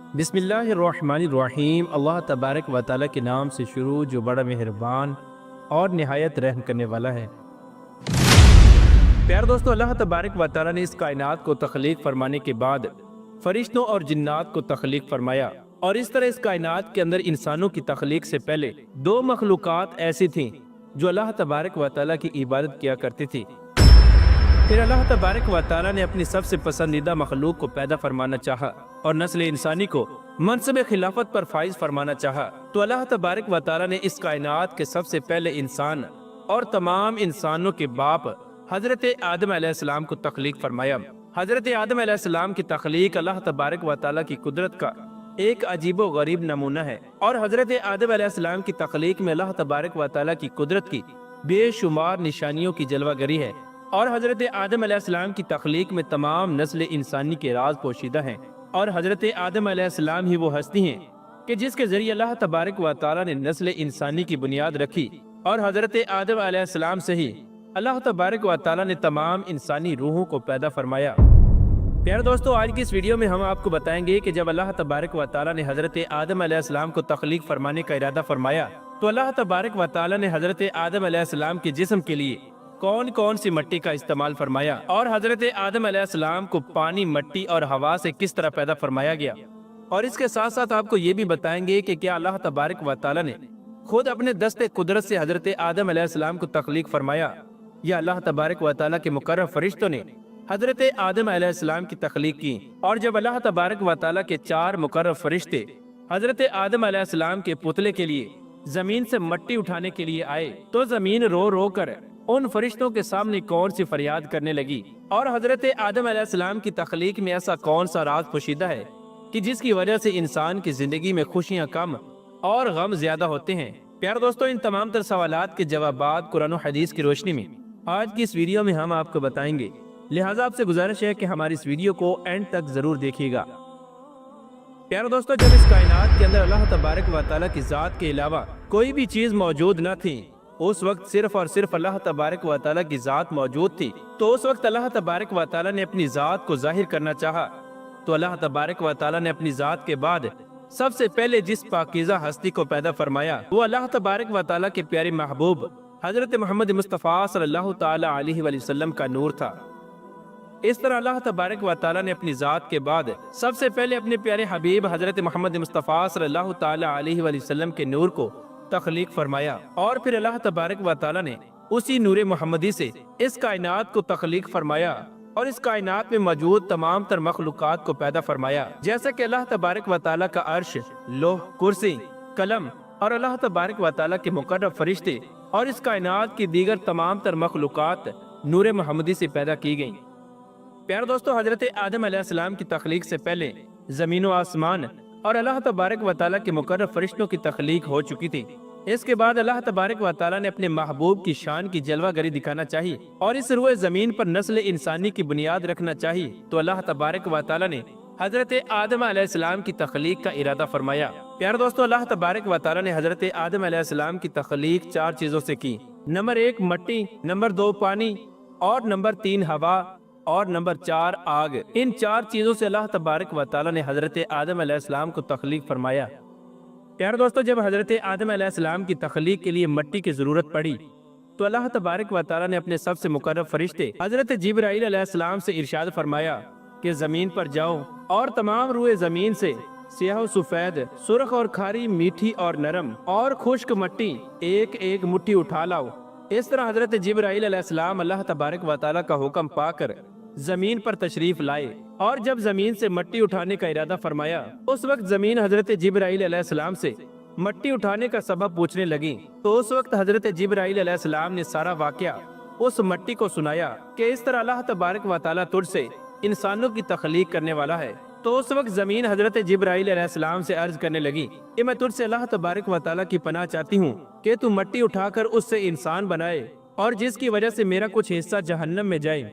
بسم اللہ الرحمن الرحیم۔ اللہ تبارک و تعالیٰ کے نام سے شروع جو بڑا مہربان اور نہایت رحم کرنے والا ہے۔ پیار دوستو، اللہ تبارک و تعالیٰ نے اس کائنات کو تخلیق فرمانے کے بعد فرشتوں اور جنات کو تخلیق فرمایا، اور اس طرح اس کائنات کے اندر انسانوں کی تخلیق سے پہلے دو مخلوقات ایسی تھیں جو اللہ تبارک و تعالیٰ کی عبادت کیا کرتی تھی۔ پھر اللہ تبارک و تعالیٰ نے اپنی سب سے پسندیدہ مخلوق کو پیدا فرمانا چاہا اور نسل انسانی کو منصب خلافت پر فائز فرمانا چاہا، تو اللہ تبارک و تعالیٰ نے اس کائنات کے سب سے پہلے انسان اور تمام انسانوں کے باپ حضرت آدم علیہ السلام کو تخلیق فرمایا۔ حضرت آدم علیہ السلام کی تخلیق اللہ تبارک و تعالیٰ کی قدرت کا ایک عجیب و غریب نمونہ ہے، اور حضرت آدم علیہ السلام کی تخلیق میں اللہ تبارک و تعالیٰ کی قدرت کی بے شمار نشانیوں کی جلوہ گری ہے، اور حضرت آدم علیہ السلام کی تخلیق میں تمام نسل انسانی کے راز پوشیدہ ہیں، اور حضرت آدم علیہ السلام ہی وہ ہستی ہیں کہ جس کے ذریعے اللہ تبارک و تعالیٰ نے نسل انسانی کی بنیاد رکھی، اور حضرت آدم علیہ السلام سے ہی اللہ تبارک و تعالیٰ نے تمام انسانی روحوں کو پیدا فرمایا۔ پیارے دوستو، آج کی اس ویڈیو میں ہم آپ کو بتائیں گے کہ جب اللہ تبارک و تعالیٰ نے حضرت آدم علیہ السلام کو تخلیق فرمانے کا ارادہ فرمایا تو اللہ تبارک و تعالیٰ نے حضرت آدم علیہ السلام کے جسم کے لیے کون کون سی مٹی کا استعمال فرمایا، اور حضرت آدم علیہ السلام کو پانی، مٹی اور ہوا سے کس طرح پیدا فرمایا گیا، اور اس کے ساتھ ساتھ آپ کو یہ بھی بتائیں گے کہ کیا اللہ تبارک و تعالیٰ نے خود اپنے دست قدرت سے حضرت آدم علیہ السلام کو تخلیق فرمایا، یا اللہ تبارک و تعالیٰ کے مقرر فرشتوں نے حضرت آدم علیہ السلام کی تخلیق کی۔ اور جب اللہ تبارک و تعالیٰ کے 4 مقرر فرشتے حضرت آدم علیہ السلام کے پتلے کے لیے زمین سے مٹی اٹھانے کے لیے آئے تو زمین رو رو کر ان فرشتوں کے سامنے کون سی فریاد کرنے لگی، اور حضرت آدم علیہ السلام کی تخلیق میں ایسا کون سا راز پوشیدہ ہے کہ جس کی وجہ سے انسان کی زندگی میں خوشیاں کم اور غم زیادہ ہوتے ہیں۔ پیارے دوستو، ان تمام تر سوالات کے جوابات قرآن و حدیث کی روشنی میں آج کی اس ویڈیو میں ہم آپ کو بتائیں گے، لہٰذا آپ سے گزارش ہے کہ ہماری اس ویڈیو کو اینڈ تک ضرور دیکھیے گا۔ پیارے دوستو، جب اس کائنات کے اندر اللہ تبارک و تعالیٰ کی ذات کے علاوہ کوئی بھی چیز موجود نہ تھی، اس وقت صرف اور صرف اللہ تبارک و تعالیٰ کی ذات موجود تھی، تو اس وقت اللہ تبارک و تعالیٰ نے اپنی ذات کو ظاہر کرنا چاہا تو اللہ تبارک و تعالیٰ نے اپنی ذات کے بعد سب سے پہلے جس پاکیزہ ہستی کو پیدا فرمایا وہ اللہ تبارک و تعالیٰ کے پیارے محبوب حضرت محمد مصطفیٰ صلی اللہ تعالیٰ علیہ وآلہ وسلم کا نور تھا۔ اس طرح اللہ تبارک و تعالیٰ نے اپنی ذات کے بعد سب سے پہلے اپنے پیارے حبیب حضرت محمد مصطفیٰ صلی اللہ تعالیٰ علیہ وآلہ وسلم کے نور کو تخلیق فرمایا، اور پھر اللہ تبارک و تعالیٰ نے اسی نور محمدی سے اس کائنات کو تخلیق فرمایا، اور اس کائنات میں موجود تمام تر مخلوقات کو پیدا فرمایا، جیسا کہ اللہ تبارک و تعالیٰ کا عرش، لوح، کرسی، قلم، اور اللہ تبارک و تعالیٰ کے مقرر فرشتے اور اس کائنات کی دیگر تمام تر مخلوقات نور محمدی سے پیدا کی گئیں۔ پیارے دوستو، حضرت آدم علیہ السلام کی تخلیق سے پہلے زمین و آسمان اور اللہ تبارک و تعالیٰ کے مقرر فرشتوں کی تخلیق ہو چکی تھی۔ اس کے بعد اللہ تبارک و تعالیٰ نے اپنے محبوب کی شان کی جلوہ گری دکھانا چاہی اور اس روئے زمین پر نسل انسانی کی بنیاد رکھنا چاہی، تو اللہ تبارک و تعالیٰ نے حضرت آدم علیہ السلام کی تخلیق کا ارادہ فرمایا۔ پیارے دوستو، اللہ تبارک و تعالیٰ نے حضرت آدم علیہ السلام کی تخلیق 4 چیزوں سے کی۔ نمبر 1 مٹی، نمبر 2 پانی، اور نمبر 3 ہوا، اور نمبر 4 آگ۔ ان 4 چیزوں سے اللہ تبارک و تعالیٰ نے حضرت آدم علیہ السلام کو تخلیق فرمایا۔ پیارے دوستو، جب حضرت آدم علیہ السلام کی تخلیق کے لیے مٹی کی ضرورت پڑی تو اللہ تبارک و تعالیٰ نے اپنے سب سے مقرب فرشتے حضرت جبرائیل علیہ السلام سے ارشاد فرمایا کہ زمین پر جاؤ اور تمام روئے زمین سے سیاہ و سفید، سرخ اور کھاری، میٹھی اور نرم اور خشک مٹی ایک ایک مٹھی اٹھا لاؤ۔ اس طرح حضرت جبرائیل علیہ السلام اللہ تبارک و تعالیٰ کا حکم پا کر زمین پر تشریف لائے، اور جب زمین سے مٹی اٹھانے کا ارادہ فرمایا اس وقت زمین حضرت جبرائیل علیہ السلام سے مٹی اٹھانے کا سبب پوچھنے لگی، تو اس وقت حضرت جبرائیل علیہ السلام نے سارا واقعہ اس مٹی کو سنایا کہ اس طرح اللہ تبارک و تعالیٰ تجھ سے انسانوں کی تخلیق کرنے والا ہے۔ تو اس وقت زمین حضرت جبرائیل علیہ السلام سے عرض کرنے لگی کہ میں تجھ سے اللہ تبارک و تعالیٰ کی پناہ چاہتی ہوں کہ تو مٹی اٹھا کر اس سے انسان بنائے، اور جس کی وجہ سے میرا کچھ حصہ جہنم میں جائے۔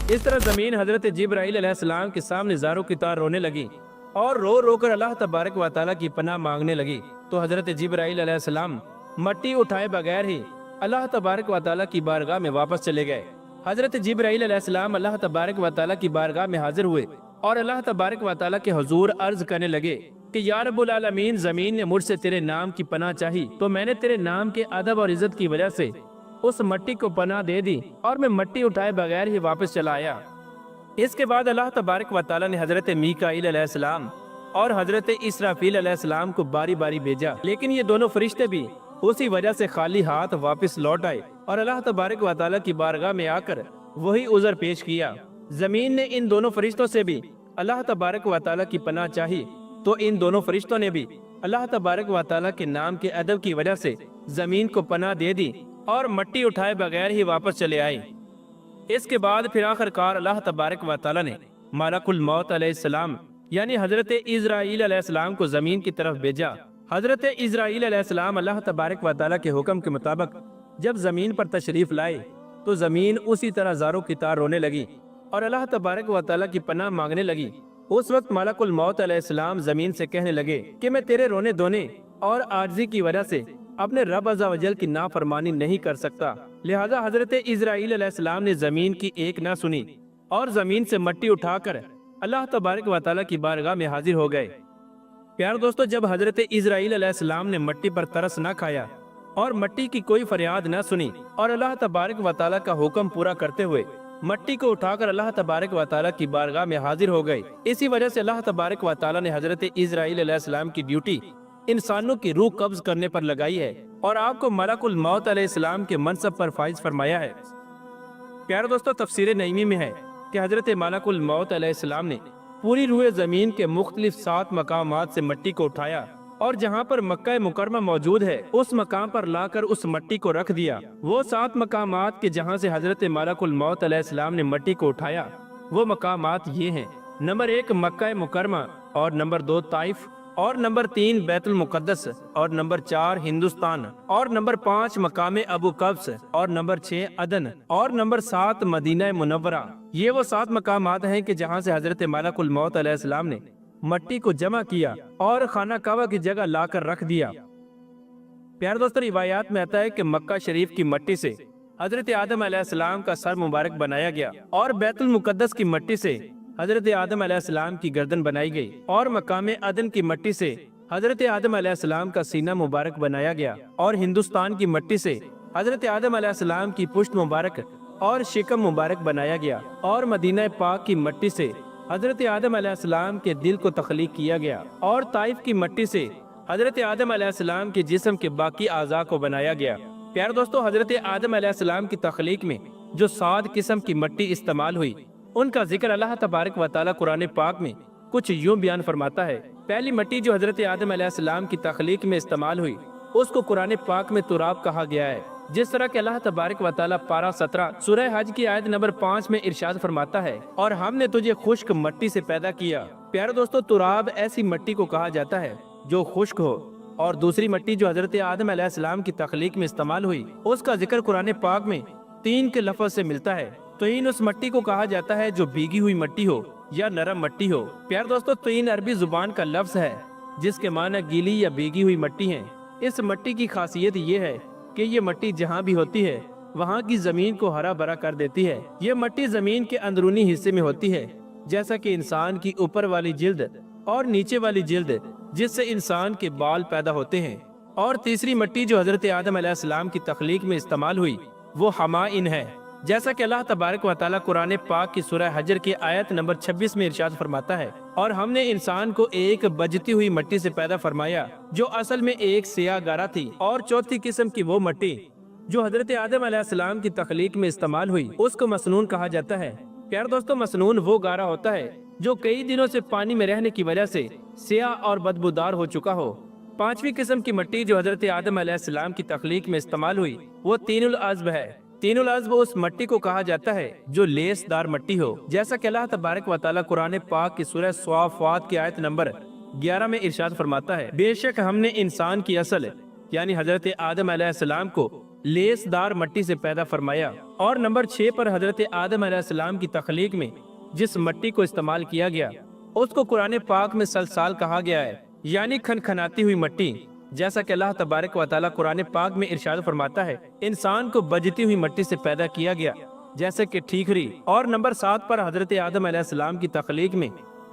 اس طرح زمین حضرت جبرائیل علیہ السلام کے سامنے زاروں کی طرح رونے لگی اور رو رو کر اللہ تبارک و تعالیٰ کی پناہ مانگنے لگی، تو حضرت جبرائیل علیہ السلام مٹی اٹھائے بغیر ہی اللہ تبارک و تعالیٰ کی بارگاہ میں واپس چلے گئے۔ حضرت جبرائیل علیہ السلام اللہ تبارک و تعالیٰ کی بارگاہ میں حاضر ہوئے اور اللہ تبارک و تعالیٰ کے حضور عرض کرنے لگے کہ یا رب العالمین، زمین نے مجھ سے تیرے نام کی پناہ چاہی تو میں نے تیرے نام کے ادب اور عزت کی وجہ سے اس مٹی کو پناہ دے دی اور میں مٹی اٹھائے بغیر ہی واپس چلا آیا۔ اس کے بعد اللہ تبارک و تعالیٰ نے حضرت میکائیل علیہ السلام اور حضرت اسرافیل علیہ السلام کو باری باری بھیجا، لیکن یہ دونوں فرشتے بھی اسی وجہ سے خالی ہاتھ واپس لوٹ آئے اور اللہ تبارک و تعالیٰ کی بارگاہ میں آ کر وہی عذر پیش کیا۔ زمین نے ان دونوں فرشتوں سے بھی اللہ تبارک و تعالیٰ کی پناہ چاہی تو ان دونوں فرشتوں نے بھی اللہ تبارک و تعالیٰ کے نام کے ادب کی وجہ سے زمین کو پناہ دے دی اور مٹی اٹھائے بغیر ہی واپس چلے آئے۔ اس کے بعد پھر آخر کار اللہ تبارک و تعالیٰ نے ملک الموت علیہ السلام یعنی حضرت اسرائیل علیہ السلام کو زمین کی طرف بھیجا۔ حضرت اسرائیل علیہ السلام اللہ تبارک و تعالیٰ کے حکم کے مطابق جب زمین پر تشریف لائے تو زمین اسی طرح زاروں کی طرح رونے لگی اور اللہ تبارک و تعالیٰ کی پناہ مانگنے لگی۔ اس وقت ملک الموت علیہ السلام زمین سے کہنے لگے کہ میں تیرے رونے دھونے اور عاجزی کی وجہ سے اپنے رب عز و جل کی نافرمانی نہیں کر سکتا، لہذا حضرت اسرائیل علیہ السلام نے زمین کی ایک نہ سنی اور زمین سے مٹی اٹھا کر اللہ تبارک و تعالیٰ کی بارگاہ میں حاضر ہو گئے۔ پیار دوستو، جب حضرت اسرائیل علیہ السلام نے مٹی پر ترس نہ کھایا اور مٹی کی کوئی فریاد نہ سنی اور اللہ تبارک و تعالیٰ کا حکم پورا کرتے ہوئے مٹی کو اٹھا کر اللہ تبارک و تعالیٰ کی بارگاہ میں حاضر ہو گئے، اسی وجہ سے اللہ تبارک و تعالیٰ نے حضرت اسرائیل علیہ السلام کی ڈیوٹی انسانوں کی روح قبض کرنے پر لگائی ہے اور آپ کو ملک الموت علیہ السلام کے منصب پر فائز فرمایا ہے۔ پیارے دوستو، تفسیر نعیمی میں ہے کہ حضرت ملک الموت علیہ السلام نے پوری روح زمین کے مختلف 7 مقامات سے مٹی کو اٹھایا اور جہاں پر مکہ مکرمہ موجود ہے اس مقام پر لا کر اس مٹی کو رکھ دیا۔ وہ 7 مقامات کے جہاں سے حضرت ملک الموت علیہ السلام نے مٹی کو اٹھایا وہ مقامات یہ ہیں: نمبر 1 مکہ مکرمہ، اور نمبر 2 طائف، اور نمبر 3 بیت المقدس، اور نمبر 4 ہندوستان، اور نمبر 5 مقام ابو قبس، اور نمبر 6 عدن، اور نمبر 7 مدینہ منورہ۔ یہ وہ 7 مقامات ہیں کہ جہاں سے حضرت ملک الموت علیہ السلام نے مٹی کو جمع کیا اور خانہ کعبہ کی جگہ لا کر رکھ دیا۔ پیارے دوستو، روایات میں آتا ہے کہ مکہ شریف کی مٹی سے حضرت آدم علیہ السلام کا سر مبارک بنایا گیا اور بیت المقدس کی مٹی سے حضرت آدم علیہ السلام کی گردن بنائی گئی اور مقام عدن کی مٹی سے حضرت آدم علیہ السلام کا سینہ مبارک بنایا گیا اور ہندوستان کی مٹی سے حضرت آدم علیہ السلام کی پشت مبارک اور شکم مبارک بنایا گیا اور مدینہ پاک کی مٹی سے حضرت آدم علیہ السلام کے دل کو تخلیق کیا گیا اور طائف کی مٹی سے حضرت آدم علیہ السلام کے جسم کے باقی اعضاء کو بنایا گیا۔ پیارے دوستو، حضرت آدم علیہ السلام کی تخلیق میں جو 7 قسم کی مٹی استعمال ہوئی ان کا ذکر اللہ تبارک و تعالیٰ قرآن پاک میں کچھ یوں بیان فرماتا ہے۔ پہلی مٹی جو حضرت آدم علیہ السلام کی تخلیق میں استعمال ہوئی اس کو قرآن پاک میں تراب کہا گیا ہے، جس طرح کہ اللہ تبارک و تعالیٰ پارہ 17 سورہ حج کی آیت نمبر 5 میں ارشاد فرماتا ہے، اور ہم نے تجھے خشک مٹی سے پیدا کیا۔ پیارے دوستو، تراب ایسی مٹی کو کہا جاتا ہے جو خشک ہو، اور دوسری مٹی جو حضرت آدم علیہ السلام کی تخلیق میں استعمال ہوئی اس کا ذکر قرآن پاک میں 3 کے لفظ سے ملتا ہے۔ طین اس مٹی کو کہا جاتا ہے جو بھیگی ہوئی مٹی ہو یا نرم مٹی ہو۔ پیارے دوستو، طین عربی زبان کا لفظ ہے جس کے معنی گیلی یا بھیگی ہوئی مٹی ہیں۔ اس مٹی کی خاصیت یہ ہے کہ یہ مٹی جہاں بھی ہوتی ہے وہاں کی زمین کو ہرا بھرا کر دیتی ہے۔ یہ مٹی زمین کے اندرونی حصے میں ہوتی ہے، جیسا کہ انسان کی اوپر والی جلد اور نیچے والی جلد جس سے انسان کے بال پیدا ہوتے ہیں۔ اور تیسری مٹی جو حضرت آدم علیہ السلام کی تخلیق میں استعمال ہوئی وہ حمائن ہے، جیسا کہ اللہ تبارک و تعالیٰ قرآن پاک کی سورہ حجر کی آیت نمبر 26 میں ارشاد فرماتا ہے، اور ہم نے انسان کو ایک بجتی ہوئی مٹی سے پیدا فرمایا جو اصل میں ایک سیاہ گارا تھی۔ اور چوتھی قسم کی وہ مٹی جو حضرت آدم علیہ السلام کی تخلیق میں استعمال ہوئی اس کو مسنون کہا جاتا ہے۔ پیارے دوستو، مسنون وہ گارا ہوتا ہے جو کئی دنوں سے پانی میں رہنے کی وجہ سے سیاہ اور بدبودار ہو چکا ہو۔ پانچویں قسم کی مٹی جو حضرت آدم علیہ السلام کی تخلیق میں استعمال ہوئی وہ طین العذب ہے۔ طین العذب اس مٹی کو کہا جاتا ہے جو لیس دار مٹی ہو، جیسا کہ اللہ تبارک و تعالیٰ قرآن پاک کی سورہ صافات کی آیت نمبر 11 میں ارشاد فرماتا ہے، بے شک ہم نے انسان کی اصل یعنی حضرت آدم علیہ السلام کو لیس دار مٹی سے پیدا فرمایا۔ اور نمبر 6 پر حضرت آدم علیہ السلام کی تخلیق میں جس مٹی کو استعمال کیا گیا اس کو قرآن پاک میں سلسال کہا گیا ہے، یعنی کھنکھناتی ہوئی مٹی، جیسا کہ اللہ تبارک و تعالیٰ قرآن پاک میں ارشاد فرماتا ہے، انسان کو بجتی ہوئی مٹی سے پیدا کیا گیا جیسے کہ ٹھیکری۔ اور نمبر 7 پر حضرت آدم علیہ السلام کی تخلیق میں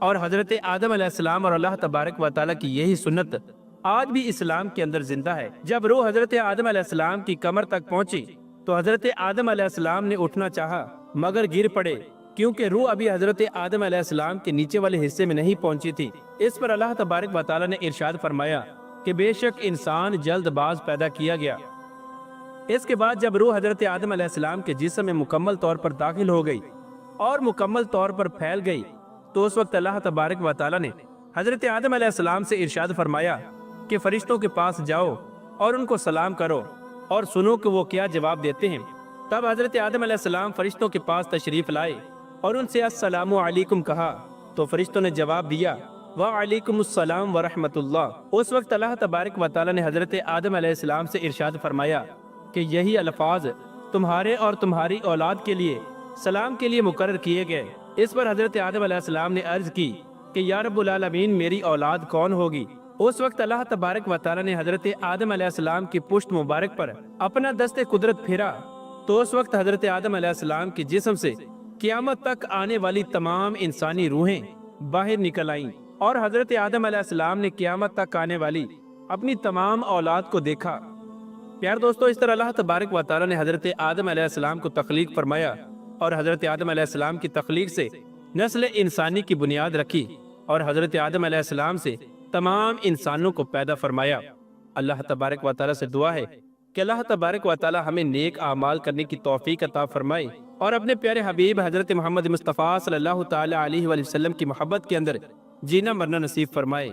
اور حضرت آدم علیہ السلام اور اللہ تبارک و تعالیٰ کی یہی سنت آج بھی اسلام کے اندر زندہ ہے۔ جب روح حضرت آدم علیہ السلام کی کمر تک پہنچی تو حضرت آدم علیہ السلام نے اٹھنا چاہا مگر گر پڑے، کیونکہ روح ابھی حضرت آدم علیہ السلام کے نیچے والے حصے میں نہیں پہنچی تھی۔ اس پر اللہ تبارک و تعالیٰ نے ارشاد فرمایا کہ بے شک انسان جلد باز پیدا کیا گیا۔ اس کے بعد جب روح حضرت آدم علیہ السلام کے جسم میں مکمل طور پر داخل ہو گئی اور مکمل طور پر پھیل گئی تو اس وقت اللہ تبارک و تعالیٰ نے حضرت آدم علیہ السلام سے ارشاد فرمایا کہ فرشتوں کے پاس جاؤ اور ان کو سلام کرو اور سنو کہ وہ کیا جواب دیتے ہیں۔ تب حضرت آدم علیہ السلام فرشتوں کے پاس تشریف لائے اور ان سے السلام علیکم کہا تو فرشتوں نے جواب دیا وعلیکم السلام ورحمۃ اللہ۔ اس وقت اللہ تبارک و تعالیٰ نے حضرت آدم علیہ السلام سے ارشاد فرمایا کہ یہی الفاظ تمہارے اور تمہاری اولاد کے لیے سلام کے لیے مقرر کیے گئے۔ اس پر حضرت آدم علیہ السلام نے عرض کی کہ یا رب العالمین میری اولاد کون ہوگی؟ اس وقت اللہ تبارک و تعالیٰ نے حضرت آدم علیہ السلام کی پشت مبارک پر اپنا دست قدرت پھیرا تو اس وقت حضرت آدم علیہ السلام کے جسم سے قیامت تک آنے والی تمام انسانی روحیں باہر نکل آئیں اور حضرت آدم علیہ السلام نے قیامت تک آنے والی اپنی تمام اولاد کو دیکھا۔ پیار دوستو، اس طرح اللہ تبارک و تعالیٰ نے حضرت آدم علیہ السلام کو تخلیق فرمایا اور حضرت آدم علیہ السلام کی تخلیق سے نسل انسانی کی بنیاد رکھی اور حضرت آدم علیہ السلام سے تمام انسانوں کو پیدا فرمایا۔ اللہ تبارک و تعالیٰ سے دعا ہے کہ اللہ تبارک و تعالیٰ ہمیں نیک اعمال کرنے کی توفیق عطا فرمائے اور اپنے پیارے حبیب حضرت محمد مصطفیٰ صلی اللہ تعالیٰ علیہ وآلہ وسلم کی محبت کے اندر جینا مرنا نصیب فرمائے۔